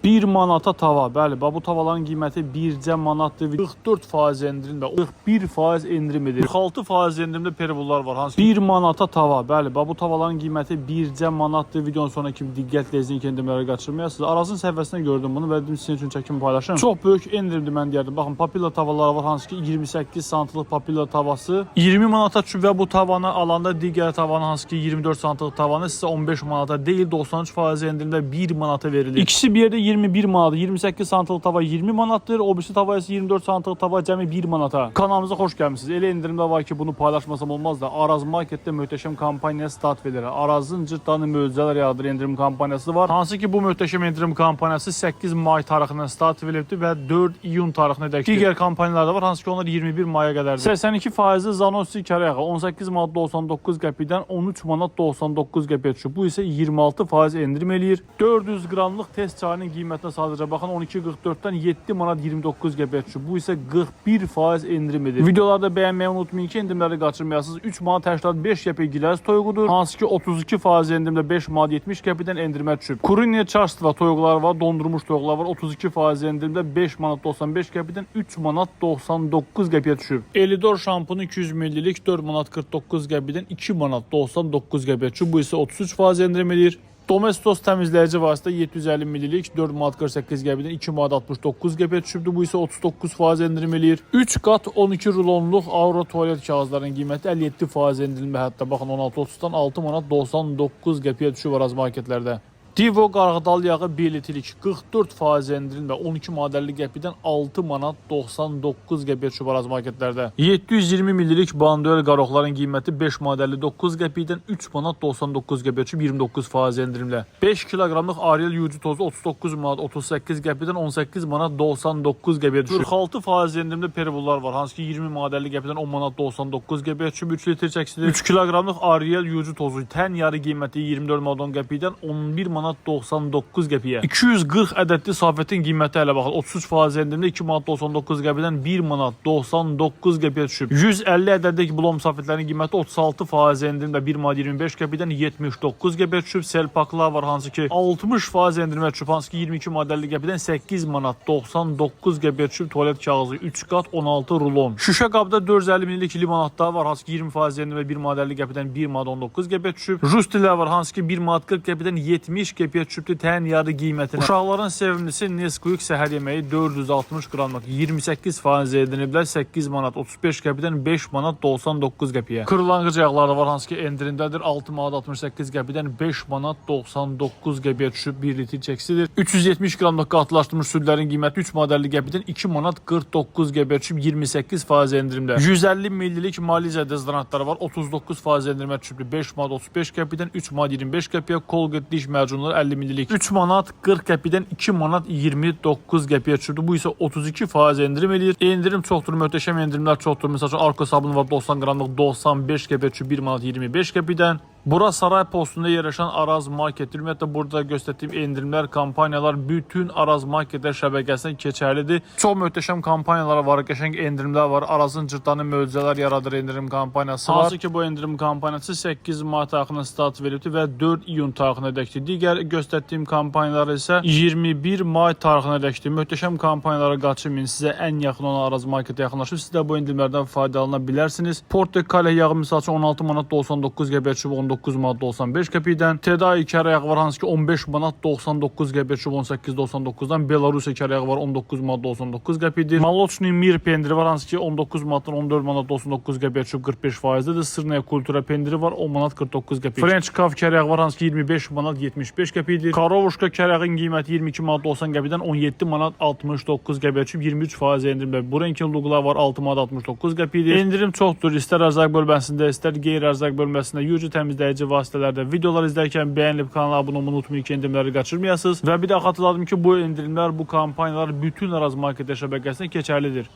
1 manata tava. Bəli, bu tavaların qiyməti bircə manatdır. 44% endirim və 41% endirim edir. 46% endirimdə peribullar var. Hansı 1 manata tava. Bəli, bu tavaların qiyməti bircə manatdır. Videonun sonuna kimi diqqətlə izləyin ki, endirimləri qaçırmayasınız. Arazın səhifəsində gördüm bunu və dedim sizin üçün çəkimi paylaşım. Çox böyük endirimdir mən deyərdim. Baxın, papilla tavalar var. Hansı ki 28 santlıq papilla tavası 20 manata düşüb və bu tavanı alanda digər tavanı hansı ki 24 santlıq tavanı sizə 15 manata deyil 93% endirimdə 1 manata verilir. İkisi bir yerdə 21 manat, 28 santlıq tava 20 manatdır, o birisi tava isə 24 santlıq tava cəmi 1 manata. Kanalımıza xoş gəlmisiniz. Elə endirimdə var ki, bunu paylaşmasam olmaz da Araz Marketdə möhtəşəm kampaniyaya start verir. Arazın cırtdanı möcüzələr yaradır endirim kampaniyası var. Hansı ki bu möhtəşəm endirim kampaniyası 8 may tarixindən start verilibdir və 4 iyun tarixinədək digər kampaniyalar da var. Hansı ki onlar 21 maya qədərdir. 82% Zanossi Karayağa 18 manat 99 qəpikdən 13 manat 99 qəpiyə düşür. Bu isə 26% endirim eləyir. 400 qramlıq test çayının qiymətinə sadəcə baxın 12.44-dən 7 manat 29 qəpiyə düşür. Bu isə 41% endirim edir. Videolarda bəyənməyi unutmayın ki, endirimləri qaçırmayasınız. 3 manat 85 qəpik giləz toyuğudur. Hansı ki 32% endirimdə 5 manat 70 qəpikdən endirimə düşüb. Kuruniya çarşıda toyuqlar var, dondurmuş toyuqlar var. 32% endirimdə 5 manat 95 qəpikdən 3 manat 99 qəpiyə düşüb. Elidor şampunu 200 ml 4 manat 49 qəpikdən 2 manat 99 qəpiyə düşüb. Bu isə 33% endirim edir. Domestos təmizləyici vasitə 750 ml 4 manat 48 qəpikdən 2 manat 69 qəpiyə düşübdür. Bu isə 39% endirim eləyir. 3 qat 12 rulonluq Aura tualet kağızların qiyməti 57% endirimlə hətta baxın 16.30-dan 6 manat 99 qəpiyə düşüb Araz marketlərdə. Divo qarğıdal yağı 1 litrik 44% endirim və 12 manat 50 qəpikdən 6 manat 99 qəpiyə düşüb Araz marketlərdə. 720 ml banduel qaroqların qiyməti 5 manat 59 qəpikdən 3 manat 99 qəpiyə düşüb 29% endirimlə. 5 kiloqramlıq Ariel yucu tozu 39 manat 38 qəpikdən 18 manat 99 qəpiyə düşüb. 46% endirimdə peribullar var. Hansı ki 20 manat 50 qəpikdən 10 manat 99 qəpiyə düşüb 3 litr çəkisidir. 3 kiloqramlıq Ariel yucu tozu tən yarı qiyməti 24 manat 10 qəpikdən 11 manat 99 qəpiyə. 240 ədədli safetin qiyməti hələ baxın 33% endirimdə 2 manat 99 qəpikdən 1 manat 99 qəpiyə düşüb. 150 ədədlik blom safetlərin qiyməti 36% endirimdə 1 manat 25 qəpikdən 79 qəpiyə düşüb. Selpaklar var hansı ki 60% endirimə düşüb. Hansı ki 22 manat 50 qəpikdən 8 manat 99 qəpiyə düşüb. Tualet kağızı 3 qat 16 rulon. Şüşə qabda 450 ml limonadlar var. Hansı ki 20% endirimdə 1 manat 50 qəpikdən 1 manat 19 qəpiyə düşüb. Justilər var hansı ki 1 manat 40 qəpikdən 70 qəpiyə düşübdür tən yarı qiymətinə. Uşaqların sevimlisi Nesquik səhər yeməyi 460 qramlıq 28% endirimlər 8 manat 35 qəpikdən 5 manat 99 qəpiyə. Kırlangıc yağları var hansı ki endirimdədir 6 manat 68 qəpikdən 5 manat 99 qəpiyə düşüb 1 litr çəkisidir. 370 qramlıq qatılaşdırılmış südlərin qiyməti 3 manat 50 qəpikdən 2 manat 49 qəpiyə düşüb 28% endirimdə. 150 ml Maliza dezodorantları var 39% endirimə düşübdür 5 manat 35 qəpikdən 3 manat 25 qəpiyə. Colgate diş macunları 50 ml 3 manat 40 qəpikdən 2 manat 29 qəpiyə düşübdür. Bu isə 32% endirim eləyir. Endirim çoxdur, möhtəşəm endirimlər çoxdur. Məsəl üçün Arko sabunu var 90 qramlıq 95 qəpiyə düşüb 1 manat 25 qəpikdən. Bura Saray postunda yerləşən Araz Market. Ümumiyyətlə burada göstərdiyim endirimlər, kampaniyalar bütün Araz Marketlər şəbəkəsində keçərlidir. Çox möhtəşəm kampaniyalar var, qəşəng endirimlər var. Arazın cırtdanı möcüzələr yaradır endirim kampaniyası var. Hansı ki bu endirim kampaniyası 8 may tarixinə start verilibdir və 4 iyun tarixinədəkdir. Digər göstərdiyim kampaniyalar isə 21 may tarixinədəkdir. Möhtəşəm kampaniyalara qaçırmayın. Sizə ən yaxın olan Araz Marketə yaxınlaşıb siz də bu endirimlərdən faydalana bilərsiniz. Portakale yağı misal üçün 16 manat 99 qəpiyə düşüb 19 manat 95 qəpikdən. Tedai kara yağı var hansı ki 15 manat 99 qəpiyə düşüb 18.99-dan. Belarusiya kara yağı var 19 manat 99 qəpikdir. Malochny Mir pendiri var hansı ki 19 manatdan 14 manat 99 qəpiyə düşüb 45%-dir. Sırnaya kultura pendiri var 10 manat 49 qəpik. French Kaf kara yağı var hansı ki 25 manat 75 qəpikdir. Karovuşka kara yağın qiyməti 22 manat 90 qəpikdən 17 manat 69 qəpiyə düşüb 23% endirimlə. Burenkin luqlar var 6 manat 69 qəpikdir. Endirim çoxdur. İstər ərzaq bölməsində, istər qeyri-ərzaq bölməsində, yucu təmizləyici vasitələrdə videolar izlərkən bəyənib kanala abunə olmayı unutmayın ki, endirimləri qaçırmayasınız. Və bir də xatırladım ki, bu endirimlər, bu kampaniyalar bütün Araz Market şəbəkəsində keçərlidir.